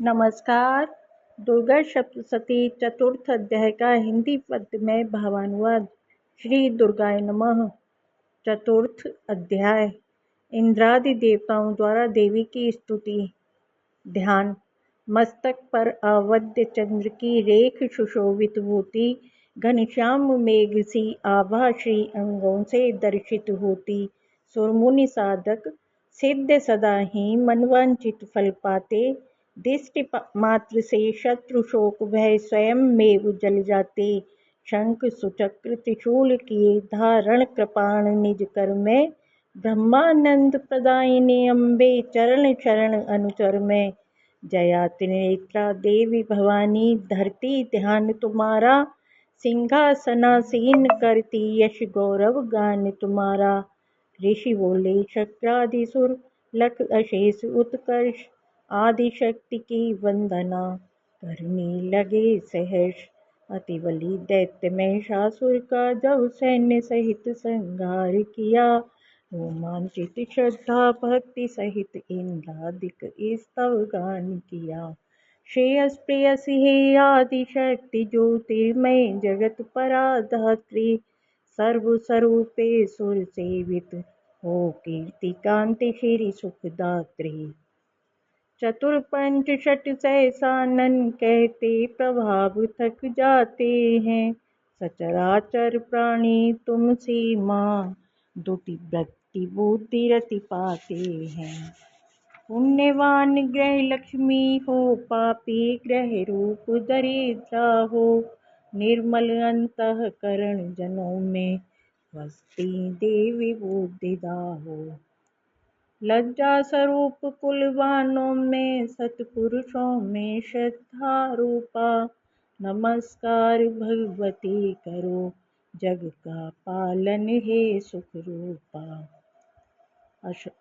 नमस्कार। दुर्गा सप्तशती चतुर्थ अध्याय का हिंदी पद में भावानुवाद। श्री दुर्गाय नमः। चतुर्थ अध्याय। इंद्रादि देवताओं द्वारा देवी की स्तुति। ध्यान। मस्तक पर अवध्य चंद्र की रेख सुशोभित होती, घनश्याम मेघ सी आभा श्री अंगों से दर्शित होती। सुरमुनि साधक सिद्ध सदा ही मनवांचित फल पाते, दृष्टि मात्र से शत्रु शोक भय स्वयं मेव जल जाते। शंख सुचक्र त्रिशूल किए धारण कृपाण निज कर में, ब्रह्मानंद प्रदायिनी अम्बे चरण शरण अनुचर में। जया त्रिनेत्रा देवी भवानी धरती ध्यान तुम्हारा, सिंहासनासीन करती यश गौरव गान तुम्हारा। ऋषि बोले शक्रादिसुर लख अशेष उत्कर्ष, आदिशक्ति की वंदना करने लगे सहर्ष। अति बली दैत्य महिषासुर का जब सैन्य सहित संहार किया, रोमांचित श्रद्धा भक्ति सहित इंद्रादिक स्तव गान किया। श्रेयस प्रेयसी हे आदिशक्ति ज्योतिर्मय जगत पराधात्री, सर्व स्वरूपे सुर सेवित हो कीर्ति कांति श्री सुखदात्री। चतुर्पंच षट सहसानन कहते प्रभाव थक जाते हैं, सचराचर प्राणी तुम सी माँ दुति वृत्ति बुद्धि रति पाते हैं। पुण्यवान ग्रह लक्ष्मी हो, पापी ग्रह रूप दरिद्रा हो, निर्मल अंतःकरण जनों में वसती देवी बुद्धिदा हो। लज्जा स्वरूप कुलवानों में सत्पुरुषों में श्रद्धा रूपा, नमस्कार भगवती करो जग का पालन हे सुख रूपा।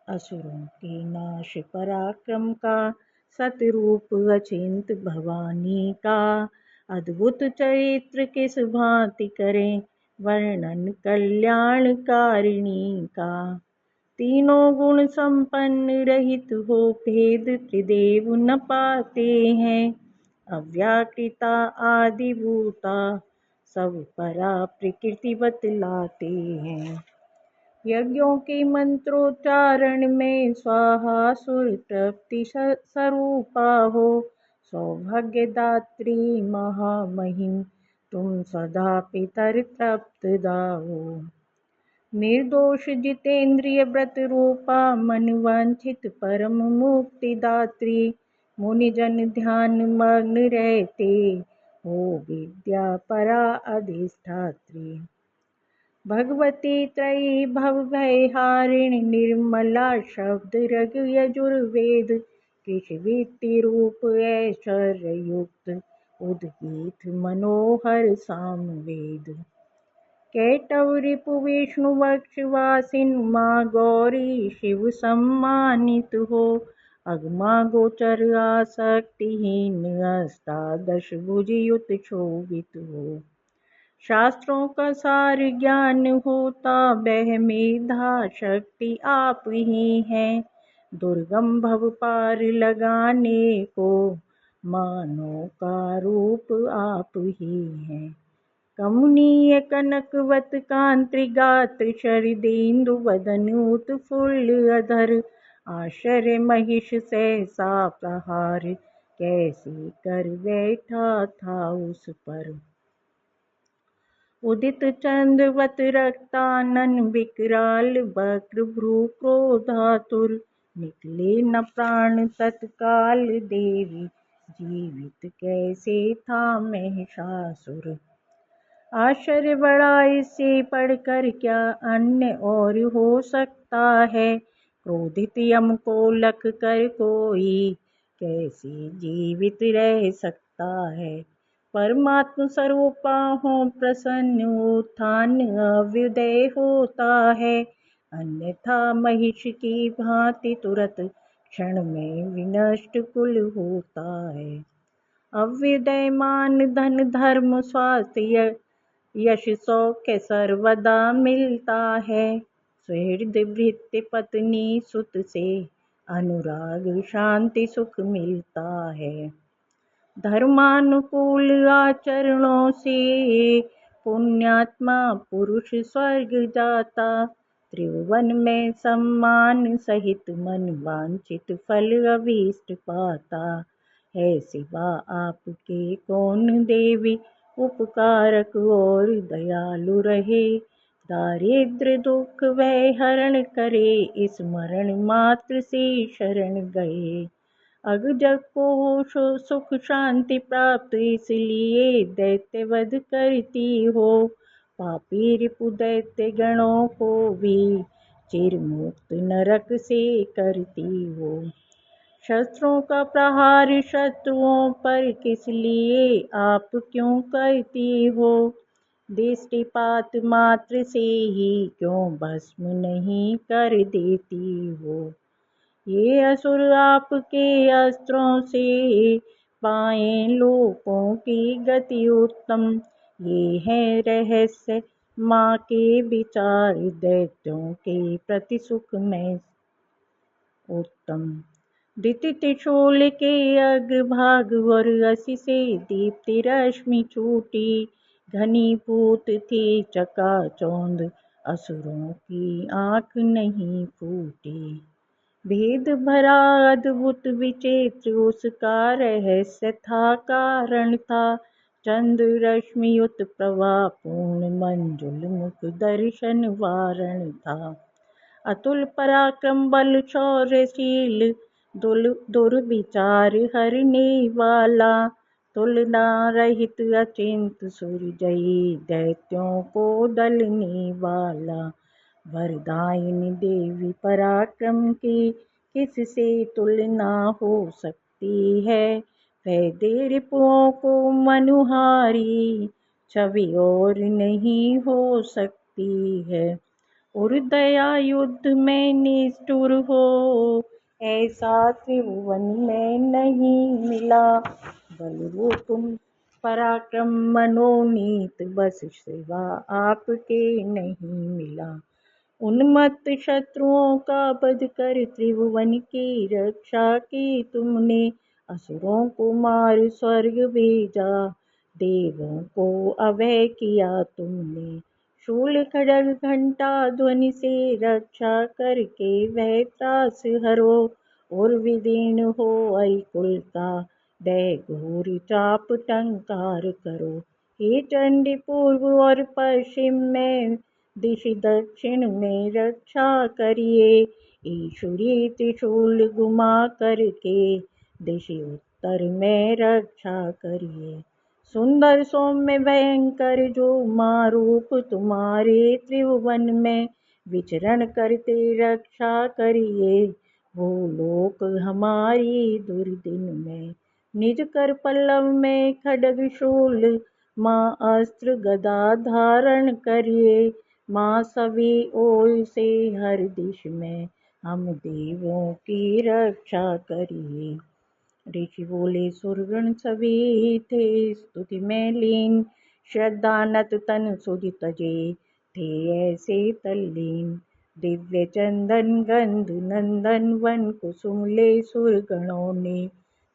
असुरों के नाश पराक्रम का सतरूप अचिंत भवानी का, अद्भुत चरित्र किस भांति करें वर्णन कल्याणकारिणी का। तीनों गुण संपन्न रहित हो भेद त्रिदेव न पाते हैं, अव्याकृता आदिभूता सब परा प्रकृति बतलाते हैं। यज्ञों के मंत्रोच्चारण में स्वाहा सुर तृप्ति स्वरूपा हो, सौभाग्यदात्री महामहिम तुम सदा पितर तृप्तदा हो। निर्दोष जितेंद्रिय व्रत रूपा मन वांछित परम मुक्तिदात्री, मुनिजन ध्यान मग्न रहते हो विद्या परा अधिष्ठात्री। भगवती त्रयी भव भय हारिणी, निर्मला शब्द ऋग यजुर्वेद, कृष्णवित्ति रूप ऐश्वर्य युक्त उद्गीत मनोहर सामवेद। कैटव रिपु विष्णु वक्षवासिन, माँ गौरी शिव सम्मानित हो, अगमा गोचर आसक्तिहीन अष्टादश भुज युत शोभित हो। शास्त्रों का सार ज्ञान होता वह मेधा शक्ति आप ही हैं, दुर्गम भव पार लगाने को मानो का रूप आप ही हैं। कमनीय कनकवत कांति गात्र शरदेन्दु वदन उत्फुल्ल अधर, आश्चर्य महिष सहसा प्रहार कैसे कर बैठा था उस पर। उदित चंद्रवत रक्तानन विकराल वक्र भ्रू क्रोधातुर, निकले न प्राण तत्काल देवी जीवित कैसे था महिषासुर। आश्चर्य बड़ा इससे पढ़कर क्या अन्य और हो सकता है, क्रोधित यम को लख कर कोई कैसे जीवित रह सकता है। परमात्म स्वरूपा हो प्रसन्न उत्थान अव्युदय होता है, अन्यथा महिष की भांति तुरत क्षण में विनष्ट कुल होता है। अव्युदय मान धन धर्म स्वास्थ्य यश सौख्य सर्वदा मिलता है, सुहृद भृत्य पत्नी सुत से अनुराग शांति सुख मिलता है। धर्मानुकूल आचरणों से पुण्यात्मा पुरुष स्वर्ग जाता। त्रिभुवन में सम्मान सहित मन वांछित फल अभीष्ट पाता। है सिवा आपके कौन देवी, उपकारक और दयालु रहे। दारिद्र दुख वह हरण करे, स्मरण मात्र से शरण गए। अग जग को हो सुख शांति प्राप्त, इसलिए दैत्य वध करती हो। पापी रिपु दैत्य गणों को भी चिर मुक्त नरक से करती हो। शस्त्रों का प्रहार शत्रुओं पर किस लिए आप क्यों करती हो। दृष्टिपात मात्र से ही क्यों भस्म नहीं कर देती हो। ये असुर आपके अस्त्रों से पाएं लोगों की गति उत्तम। ये है रहस्य माँ के विचार, दैत्यों के प्रति सुख में उत्तम। दिति त्रिशूल के अग्रभाग और असी से दीप्ति रश्मि छूटी। घनीभूत थी चकाचौंध, असुरों की आँख नहीं फूटी। भेद भरा अद्भुत विचित्र उसका रहस्य था, कारण था। चंद्र रश्मियुत प्रभा पूर्ण मंजुल मुख दर्शन वारण था। अतुल पराक्रम बल शौर्यशील, दुर्विचार हरने वाला। तुलना रहित अचिंत सुरजयी, दैत्यों को दलने वाला। वरदायिनी देवी पराक्रम की, किससे तुलना हो सकती है। वह दे रिपुओं को मनुहारी, छवि और नहीं हो सकती है। और दया युद्ध में निष्ठुर हो, ऐसा त्रिभुवन में नहीं मिला। बलरूप पराक्रम मनोनीत, बस सिवा आपके नहीं मिला। उन्मत्त शत्रुओं का वध कर त्रिभुवन की रक्षा की तुमने। असुरों को मार स्वर्ग भेजा, देवों को अभय किया तुमने। शूल खड्ग घंटा ध्वनि से रक्षा करके वह त्रास हरो। और विदीर्ण हो अरिकुल का, वह घोर चाप टंकार करो। हे चंडी पूर्व और पश्चिम में, दिश दक्षिण में रक्षा करिए। ईश्वरी त्रिशूल घुमा करके, दिश उत्तर में रक्षा करिए। सुंदर सौम्य भयंकर जो मारूप तुम्हारे त्रिभुवन में, विचरण करते रक्षा करिए। वो लोक हमारी दुर्दिन में। निज कर पल्लव में खड्ग शूल, माँ अस्त्र गदा धारण करिए। माँ सभी ओर से हर दिश में, हम देवों की रक्षा करिए। ऋषि बोले सुरगण सभी थे स्तुति में लीन। श्रद्धा नत तन सुधि तजे, थे ऐसे तल्लीन। दिव्य चंदन गंध नंदन वन कुसुम ले सुरगणों ने।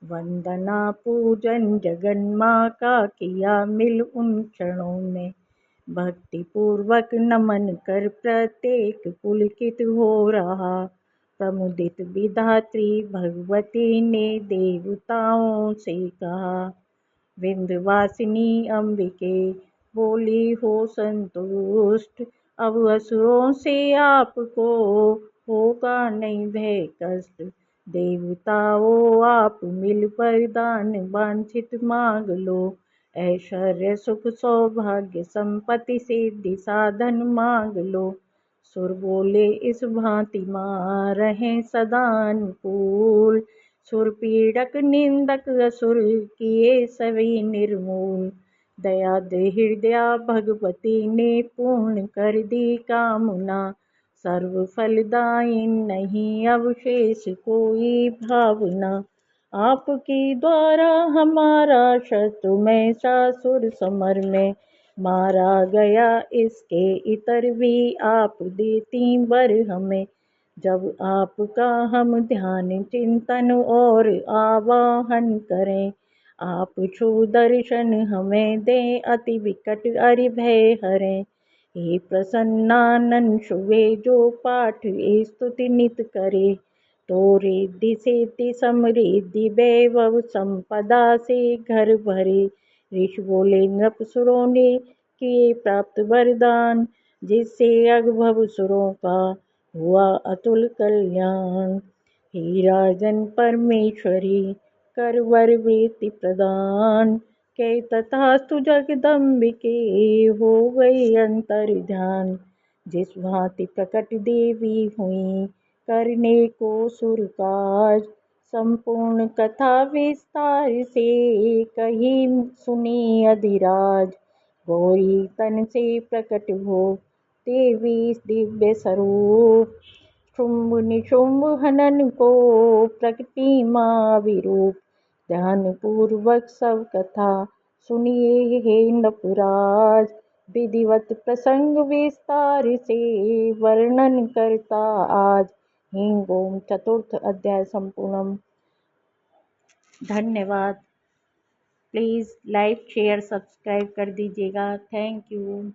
वंदना पूजन जगन माँ का किया मिल उन क्षणों में। भक्ति पूर्वक नमन कर प्रत्येक पुलकित हो रहा। प्रमुदित विधात्री भगवती ने देवताओं से कहा। विंध्यवासिनी अंबिके बोली हो संतुष्ट, अब असुरों से आपको होगा नहीं भय कष्ट। देवताओं आप मिल वरदान वांछित मांग लो। ऐश्वर्य सुख सौभाग्य संपत्ति सिद्धि साधन मांग लो। सुर बोले इस भांति माँ रहें सदा अनुकूल। सुर पीड़क निंदक असुर किए सभी निर्मूल। दया हृदया भगवती ने पूर्ण कर दी कामना। सर्व फलदायिन नहीं अवशेष कोई भावना। आपके द्वारा हमारा शत्रु में सासुर समर में मारा गया। इसके इतर भी आप देती वर हमें। जब आपका हम ध्यान चिंतन और आवाहन करें, आप छू दर्शन हमें दें, अति विकट अरि भय हरें। हे प्रसन्नानन शुभे जो पाठ स्तुति नित करे, तो रिद्धि सिद्धि समृद्धि वैभव संपदा से घर भरे। ऋषि बोले नृपसुरों ने किए प्राप्त वरदान, जिससे अगभव सुरों का हुआ अतुल कल्याण। हे राजन परमेश्वरी कर वर वृत्ति प्रदान, के तथास्तु जगदम्बिके हो गई अंतर ध्यान। जिस भांति प्रकट देवी हुई करने को सुर काज, संपूर्ण कथा विस्तार से कही सुनी अधिराज। गौरी तन से प्रकट हो देवी दिव्य स्वरूप, शुंभ निशुंभ हनन को प्रकटी माँ विरूप। ध्यान पूर्वक सब कथा सुनिए हे नपराज, विधिवत प्रसंग विस्तार से वर्णन करता आज। ह्रीं ओम चतुर्थ अध्याय संपूर्णम। धन्यवाद। प्लीज़ लाइक शेयर सब्सक्राइब कर दीजिएगा। Thank you.